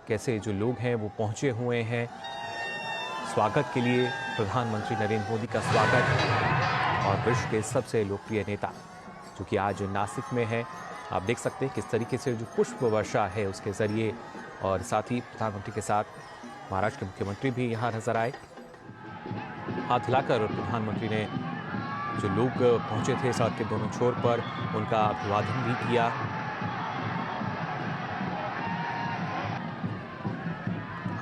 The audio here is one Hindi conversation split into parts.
कैसे जो लोग हैं वो पहुंचे हुए हैं स्वागत के लिए। प्रधानमंत्री नरेंद्र मोदी का स्वागत और विश्व के सबसे लोकप्रिय नेता जो कि आज नासिक में है, आप देख सकते हैं किस तरीके से जो पुष्प वर्षा है उसके जरिए, और साथ ही प्रधानमंत्री के साथ महाराष्ट्र के मुख्यमंत्री भी यहाँ नजर आए। हाथ हिलाकर प्रधानमंत्री ने जो लोग पहुंचे थे सड़क के दोनों छोर पर उनका अभिवादन भी किया।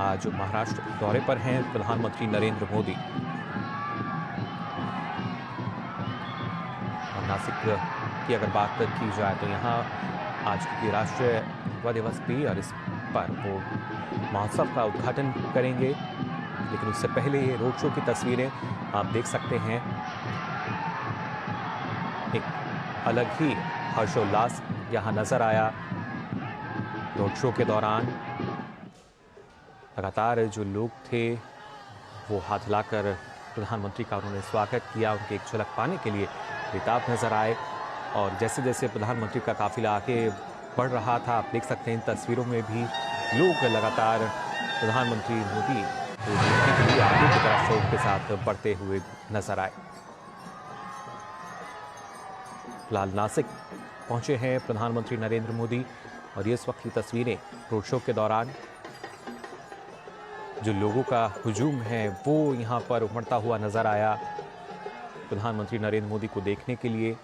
आज महाराष्ट्र दौरे पर हैं प्रधानमंत्री नरेंद्र मोदी और नासिक की अगर बात की जाए तो यहाँ आज की राष्ट्रीय युवा दिवस भी, और इस पर वो महोत्सव का उद्घाटन करेंगे। लेकिन उससे पहले ये रोड शो की तस्वीरें आप देख सकते हैं। एक अलग ही हर्षोल्लास यहाँ नजर आया रोड शो के दौरान। लगातार जो लोग थे वो हाथ हिलाकर प्रधानमंत्री का उन्होंने स्वागत किया, उनकी एक झलक पाने के लिए बेताब नजर आए। और जैसे जैसे प्रधानमंत्री का काफिला आगे बढ़ रहा था, आप देख सकते हैं इन तस्वीरों में भी लोग लगातार प्रधानमंत्री मोदी को देखने के लिए आगे की तरफ शोक के साथ बढ़ते हुए नजर आए। फिलहाल नासिक पहुंचे हैं प्रधानमंत्री नरेंद्र मोदी और ये इस वक्त की तस्वीरें रोड शो के दौरान जो लोगों का हुजूम है वो यहाँ पर उमड़ता हुआ नजर आया प्रधानमंत्री नरेंद्र मोदी को देखने के लिए।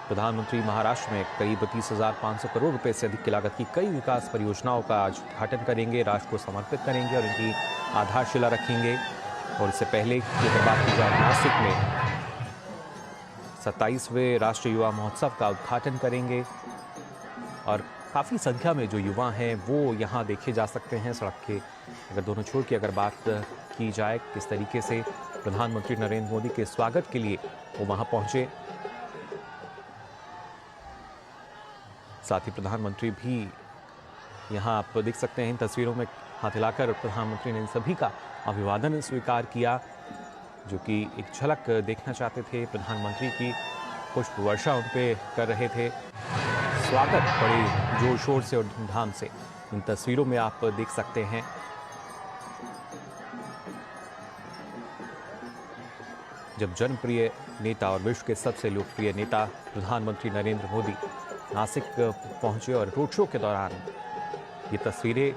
प्रधानमंत्री महाराष्ट्र में करीब 30,500 करोड़ रुपए से अधिक की लागत की कई विकास परियोजनाओं का आज उद्घाटन करेंगे, राष्ट्र को समर्पित करेंगे और इनकी आधारशिला रखेंगे। और इससे पहले की अगर बात की जाए, नासिक में 27वें राष्ट्रीय युवा महोत्सव का उद्घाटन करेंगे और काफ़ी संख्या में जो युवा हैं वो यहाँ देखे जा सकते हैं। सड़क के अगर दोनों छोर की अगर बात की जाए, किस तरीके से प्रधानमंत्री नरेंद्र मोदी के स्वागत के लिए वो वहाँ पहुँचे। साथ ही प्रधानमंत्री भी यहाँ आप देख सकते हैं इन तस्वीरों में हाथ हिलाकर प्रधानमंत्री ने इन सभी का अभिवादन स्वीकार किया, जो कि एक झलक देखना चाहते थे प्रधानमंत्री की। पुष्प वर्षा उन पे कर रहे थे, स्वागत बड़े जोर शोर से और धूमधाम से इन तस्वीरों में आप देख सकते हैं। जब जनप्रिय नेता और विश्व के सबसे लोकप्रिय नेता प्रधानमंत्री नरेंद्र मोदी नासिक पहुंचे और रोड शो के दौरान ये तस्वीरें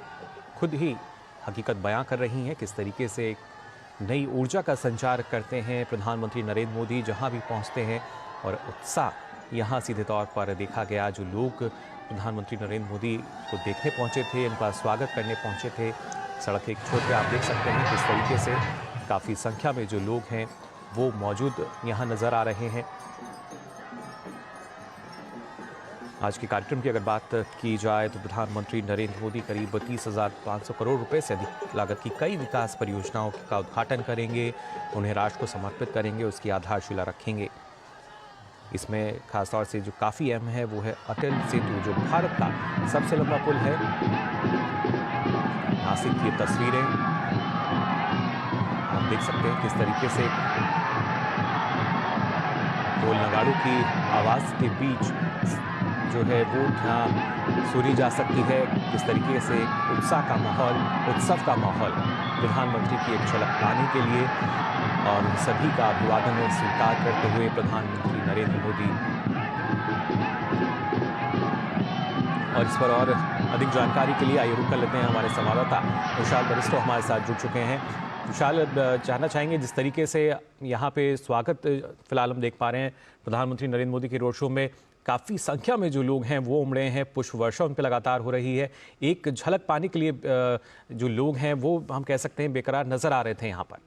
खुद ही हकीकत बयां कर रही हैं किस तरीके से एक नई ऊर्जा का संचार करते हैं प्रधानमंत्री नरेंद्र मोदी जहां भी पहुंचते हैं। और उत्साह यहाँ सीधे तौर पर देखा गया, जो लोग प्रधानमंत्री नरेंद्र मोदी को देखने पहुंचे थे, इनका स्वागत करने पहुंचे थे। सड़क के एक छोर पे आप देख सकते हैं किस तरीके से काफ़ी संख्या में जो लोग हैं वो मौजूद यहाँ नज़र आ रहे हैं। आज के कार्यक्रम की अगर बात की जाए तो प्रधानमंत्री नरेंद्र मोदी करीब 30,500 करोड़ रुपए से अधिक लागत की कई विकास परियोजनाओं का उद्घाटन करेंगे, उन्हें राष्ट्र को समर्पित करेंगे, उसकी आधारशिला रखेंगे। इसमें खासतौर से जो काफ़ी अहम है वो है अटल सेतु, जो भारत का सबसे लंबा पुल है। नासिक की तस्वीरें आप देख सकते हैं किस तरीके से ढोल नगाड़ों की आवाज़ के बीच जो है वो यहाँ सुनी जा सकती है। किस तरीके से उत्साह का माहौल, उत्सव का माहौल प्रधानमंत्री की एक झलक पाने के लिए और उन सभी का अभिवादन स्वीकार करते हुए प्रधानमंत्री नरेंद्र मोदी। और इस पर और अधिक जानकारी के लिए आइए रुक कर लेते हैं हमारे संवाददाता विशाल बरिस्टो हमारे साथ जुड़ चुके हैं। विशाल, जानना चाहेंगे जिस तरीके से यहाँ पे स्वागत फिलहाल हम देख पा रहे हैं प्रधानमंत्री नरेंद्र मोदी के रोड शो में, काफ़ी संख्या में जो लोग हैं वो उमड़े हैं, पुष्प वर्षा उन पर लगातार हो रही है। एक झलक पाने के लिए जो लोग हैं वो हम कह सकते हैं बेकरार नजर आ रहे थे यहाँ पर।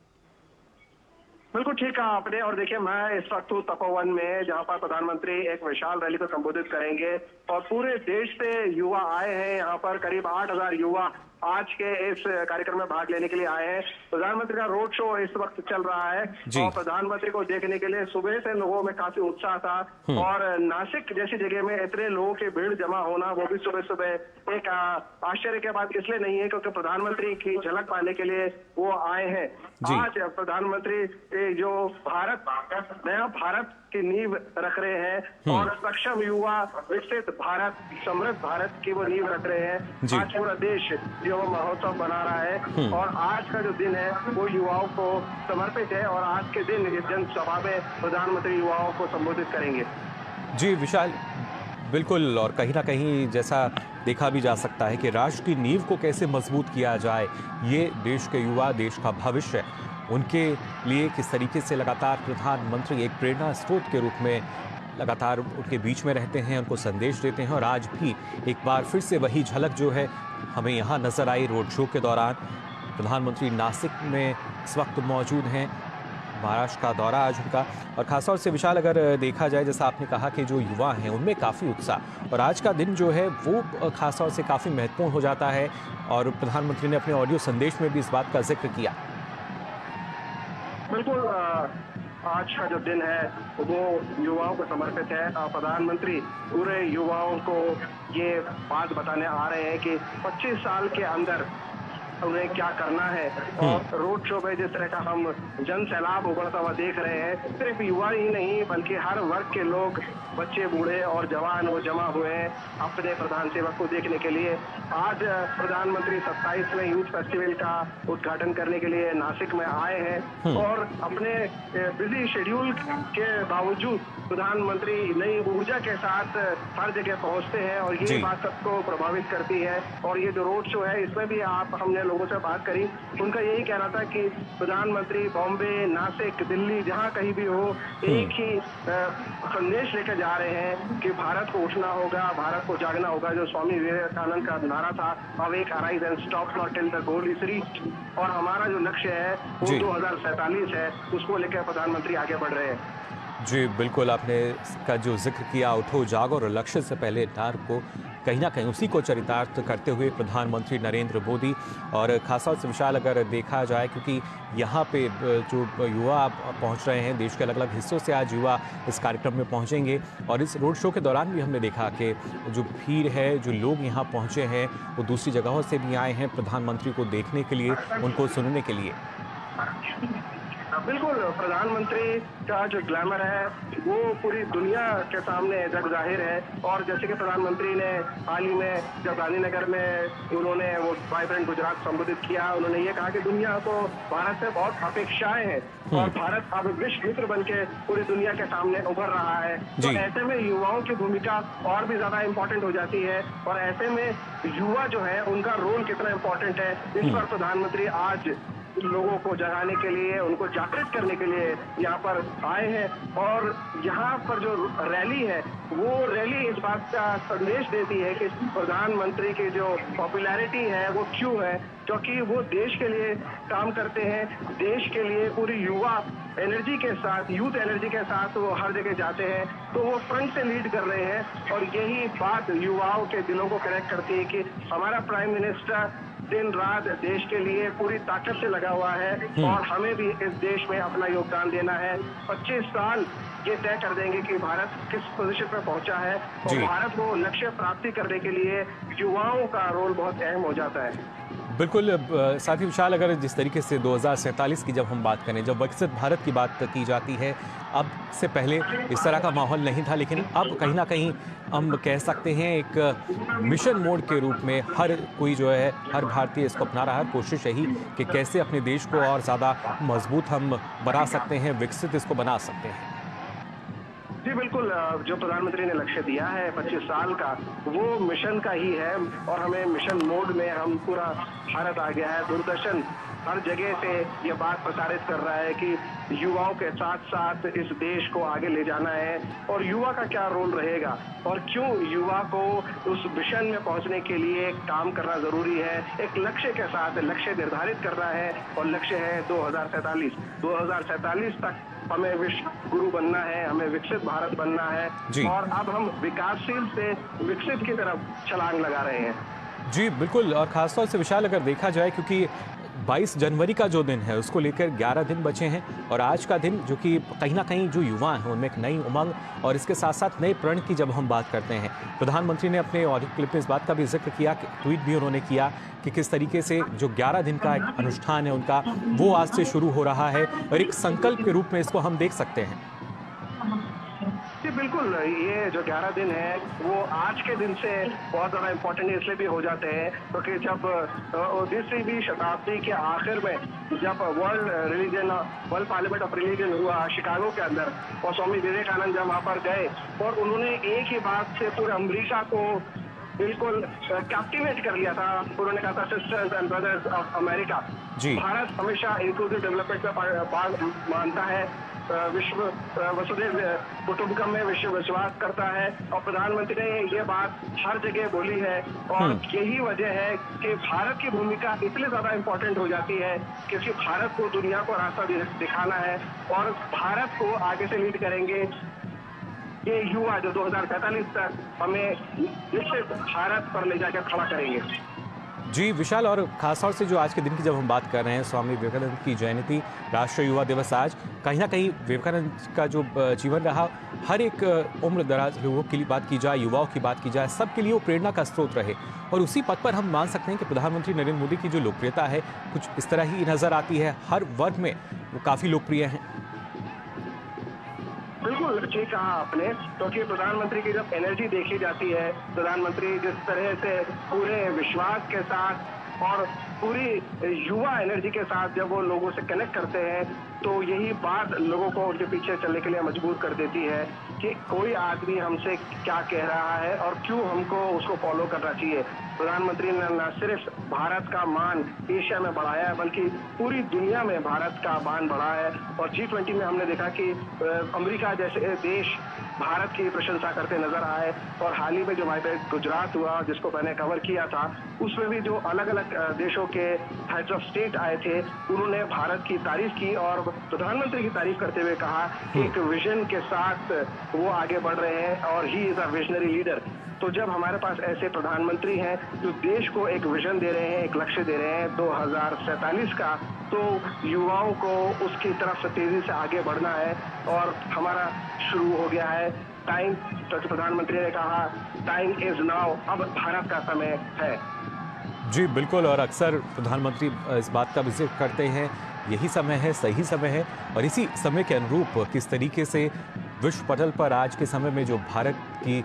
बिल्कुल ठीक कहा आपने। और देखिए, मैं इस वक्त हूँ तपोवन में, जहां पर प्रधानमंत्री एक विशाल रैली को संबोधित करेंगे और पूरे देश से युवा आए हैं यहाँ पर। करीब 8,000 युवा आज के इस कार्यक्रम में भाग लेने के लिए आए हैं। प्रधानमंत्री का रोड शो इस वक्त चल रहा है और प्रधानमंत्री को देखने के लिए सुबह से लोगों में काफी उत्साह था और नासिक जैसी जगह में इतने लोगों की भीड़ जमा होना वो भी सुबह सुबह एक आश्चर्य के बात इसलिए नहीं है क्योंकि प्रधानमंत्री की झलक पाने के लिए वो आए हैं। आज प्रधानमंत्री जो नया भारत की नींव रख रहे हैं और सक्षम युवा विकसित भारत समृद्ध भारत की वो नींव रख रहे हैं। आज पूरा देश युवा महोत्सव बना रहा है और आज का जो दिन है वो युवाओं को समर्पित है और आज के दिन इस जनसभा में प्रधानमंत्री युवाओं को संबोधित करेंगे। जी विशाल, बिल्कुल, और कहीं ना कहीं जैसा देखा भी जा सकता है कि राष्ट्र की नींव को कैसे मजबूत किया जाए, ये देश के युवा, देश का भविष्य, उनके लिए किस तरीके से लगातार प्रधानमंत्री एक प्रेरणा स्रोत के रूप में लगातार उनके बीच में रहते हैं, उनको संदेश देते हैं। और आज भी एक बार फिर से वही झलक जो है हमें यहाँ नजर आई रोड शो के दौरान। प्रधानमंत्री नासिक में इस वक्त मौजूद हैं, महाराष्ट्र का दौरा आज उनका, और खासतौर से विशाल अगर देखा जाए जैसा आपने कहा कि जो युवा हैं उनमें काफ़ी उत्साह, और आज का दिन जो है वो खासतौर से काफ़ी महत्वपूर्ण हो जाता है। और प्रधानमंत्री ने अपने ऑडियो संदेश में भी इस बात का जिक्र किया। बिल्कुल, आज का जो दिन है वो युवाओं को समर्पित है। प्रधानमंत्री पूरे युवाओं को ये बात बताने आ रहे हैं कि 25 साल के अंदर उन्हें क्या करना है। और रोड शो में जिस तरह का हम जन सैलाब उभरता हुआ देख रहे हैं, सिर्फ युवा ही नहीं बल्कि हर वर्ग के लोग, बच्चे, बूढ़े और जवान वो जमा हुए हैं अपने प्रधान सेवक को देखने के लिए। आज प्रधानमंत्री 27वें यूथ फेस्टिवल का उद्घाटन करने के लिए नासिक में आए हैं और अपने बिजी शेड्यूल के बावजूद प्रधानमंत्री नई ऊर्जा के साथ हर जगह पहुंचते हैं और ये बात सबको प्रभावित करती है। और ये जो रोड शो है इसमें भी हमने लोगों से बात करी, उनका यही कहना था कि प्रधानमंत्री बॉम्बे, नासिक, दिल्ली, जहां कहीं भी हो, एक ही संदेश लेकर जा रहे हैं कि भारत को उठना होगा, भारत को जागना होगा। जो स्वामी विवेकानंद का नारा था, awake, arise and stop not till the goal is reached, और हमारा जो लक्ष्य है वो 2047 है, उसको लेकर प्रधानमंत्री आगे बढ़ रहे हैं। जी बिल्कुल, आपने इसका जो जिक्र किया, उठो जागो और लक्ष्य से पहले नार को कहीं ना कहीं उसी को चरितार्थ करते हुए प्रधानमंत्री नरेंद्र मोदी, और खासतौर से विशाल अगर देखा जाए क्योंकि यहाँ पे जो युवा पहुँच रहे हैं, देश के अलग अलग हिस्सों से आज युवा इस कार्यक्रम में पहुँचेंगे। और इस रोड शो के दौरान भी हमने देखा कि जो भीड़ है, जो लोग यहाँ पहुँचे हैं वो दूसरी जगहों से भी आए हैं प्रधानमंत्री को देखने के लिए, उनको सुनने के लिए। बिल्कुल, प्रधानमंत्री का जो ग्लैमर है वो पूरी दुनिया के सामने जग जाहिर है। और जैसे कि प्रधानमंत्री ने हाल ही में जब गांधीनगर में उन्होंने वो वाइब्रेंट गुजरात संबोधित किया, उन्होंने ये कहा कि दुनिया को भारत से बहुत अपेक्षाएं हैं और भारत अब विश्व मित्र बन के पूरी दुनिया के सामने उभर रहा है। तो ऐसे में युवाओं की भूमिका और भी ज्यादा इम्पोर्टेंट हो जाती है और ऐसे में युवा जो है उनका रोल कितना इम्पोर्टेंट है, इस पर प्रधानमंत्री आज लोगों को जगाने के लिए, उनको जागृत करने के लिए यहाँ पर आए हैं। और यहाँ पर जो रैली है वो रैली इस बात का संदेश देती है कि प्रधानमंत्री की जो पॉपुलैरिटी है वो क्यों है, क्योंकि वो देश के लिए काम करते हैं, देश के लिए पूरी युवा एनर्जी के साथ, यूथ एनर्जी के साथ वो हर जगह जाते हैं, तो वो फ्रंट से लीड कर रहे हैं। और यही बात युवाओं के दिलों को कनेक्ट करती है कि हमारा प्राइम मिनिस्टर दिन रात देश के लिए पूरी ताकत से लगा हुआ है और हमें भी इस देश में अपना योगदान देना है। 25 साल ये तय कर देंगे कि भारत किस पोजीशन पर पहुंचा है और भारत को लक्ष्य प्राप्ति करने के लिए युवाओं का रोल बहुत अहम हो जाता है। बिल्कुल, साथ ही विशाल अगर जिस तरीके से 2047 की जब हम बात करें, जब विकसित भारत की बात की जाती है, अब से पहले इस तरह का माहौल नहीं था, लेकिन अब कहीं ना कहीं हम कह सकते हैं एक मिशन मोड के रूप में हर कोई जो है, हर भारतीय इसको अपना रहा है। कोशिश यही कि कैसे अपने देश को और ज़्यादा मजबूत हम बना सकते हैं, विकसित इसको बना सकते हैं। जी बिल्कुल, जो प्रधानमंत्री ने लक्ष्य दिया है 25 साल का, वो मिशन का ही है और हमें मिशन मोड में हम पूरा भारत आ गया है। दूरदर्शन हर जगह से ये बात प्रसारित कर रहा है कि युवाओं के साथ साथ इस देश को आगे ले जाना है और युवा का क्या रोल रहेगा और क्यों युवा को उस मिशन में पहुंचने के लिए काम करना जरूरी है। एक लक्ष्य के साथ लक्ष्य निर्धारित करना है और लक्ष्य है 2047 तक हमें विश्व गुरु बनना है, हमें विकसित भारत बनना है और अब हम विकासशील से विकसित की तरफ छलांग लगा रहे हैं। जी, बिल्कुल। और ख़ासतौर से विशाल अगर देखा जाए, क्योंकि 22 जनवरी का जो दिन है उसको लेकर 11 दिन बचे हैं और आज का दिन जो कि कहीं न कहीं जो युवा हैं उनमें एक नई उमंग और इसके साथ-साथ नए प्रण की जब हम बात करते हैं, प्रधानमंत्री ने अपने ऑडियो क्लिप में इस बात का भी ज़िक्र किया, कि ट्वीट भी उन्होंने किया कि किस तरीके से जो 11 दिन का एक अनुष्ठान है उनका, वो आज से शुरू हो रहा है और एक संकल्प के रूप में इसको हम देख सकते हैं। जी बिल्कुल, ये जो 11 दिन है वो आज के दिन से बहुत ज़्यादा इम्पोर्टेंट इसलिए भी हो जाते हैं क्योंकि जब 19वीं शताब्दी के आखिर में जब वर्ल्ड पार्लियामेंट ऑफ रिलीजन हुआ शिकागो के अंदर, और स्वामी विवेकानंद जब वहाँ पर गए और उन्होंने एक ही बात से पूरे अमेरिका को बिल्कुल कैप्टिवेट कर लिया था। उन्होंने कहा था sisters and brothers of America. जी। भारत हमेशा इंक्लूसिव डेवलपमेंट में बात मानता है, विश्व वसुधैव कुटुंबकम में विश्व विश्वास करता है, और प्रधानमंत्री ने ये बात हर जगह बोली है। और यही वजह है कि भारत की भूमिका इसलिए ज्यादा इम्पोर्टेंट हो जाती है क्योंकि भारत को दुनिया को रास्ता दिखाना है और भारत को आगे से लीड करेंगे ये युवा जो 2045 तक हमें निश्चित भारत पर ले जाकर खड़ा करेंगे। जी विशाल, और खासतौर से जो आज के दिन की जब हम बात कर रहे हैं, स्वामी विवेकानंद की जयंती, राष्ट्रीय युवा दिवस आज, कहीं ना कहीं विवेकानंद का जो जीवन रहा, हर एक उम्र दराज लोगों की बात की जाए, युवाओं की बात की जाए, सबके लिए वो प्रेरणा का स्रोत रहे। और उसी पद पर हम मान सकते हैं कि प्रधानमंत्री नरेंद्र मोदी की जो लोकप्रियता है कुछ इस तरह ही नज़र आती है, हर वर्ग में वो काफ़ी लोकप्रिय हैं। बिल्कुल ठीक कहा आपने, क्योंकि प्रधानमंत्री की जब एनर्जी देखी जाती है, प्रधानमंत्री जिस तरह से पूरे विश्वास के साथ और पूरी युवा एनर्जी के साथ जब वो लोगों से कनेक्ट करते हैं, तो यही बात लोगों को उनके पीछे चलने के लिए मजबूर कर देती है कि कोई आदमी हमसे क्या कह रहा है और क्यों हमको उसको फॉलो करना चाहिए। प्रधानमंत्री ने न सिर्फ भारत का मान एशिया में बढ़ाया है बल्कि पूरी दुनिया में भारत का मान बढ़ा है। और G20 में हमने देखा कि अमेरिका जैसे देश भारत की प्रशंसा करते नजर आए, और हाल ही में जो वाइब्रेंट गुजरात हुआ जिसको मैंने कवर किया था, उसमें भी जो अलग अलग देशों के हेड्स ऑफ स्टेट आए थे, उन्होंने भारत की तारीफ की और प्रधानमंत्री की तारीफ करते हुए कहा कि एक विजन के साथ वो आगे बढ़ रहे हैं और he is a visionary leader. तो जब हमारे पास ऐसे प्रधानमंत्री हैं जो देश को एक विजन दे रहे हैं, एक लक्ष्य दे रहे हैं 2047 का, तो युवाओं को उसकी तरफ से तेजी से आगे बढ़ना है। और हमारा शुरू हो गया है टाइम, तो प्रधानमंत्री ने कहा टाइम इज नाउ, अब भारत का समय है। जी बिल्कुल, और अक्सर प्रधानमंत्री इस बात का भी जिक्र करते हैं, यही समय है, सही समय है, और इसी समय के अनुरूप किस तरीके से विश्व पटल पर आज के समय में जो भारत की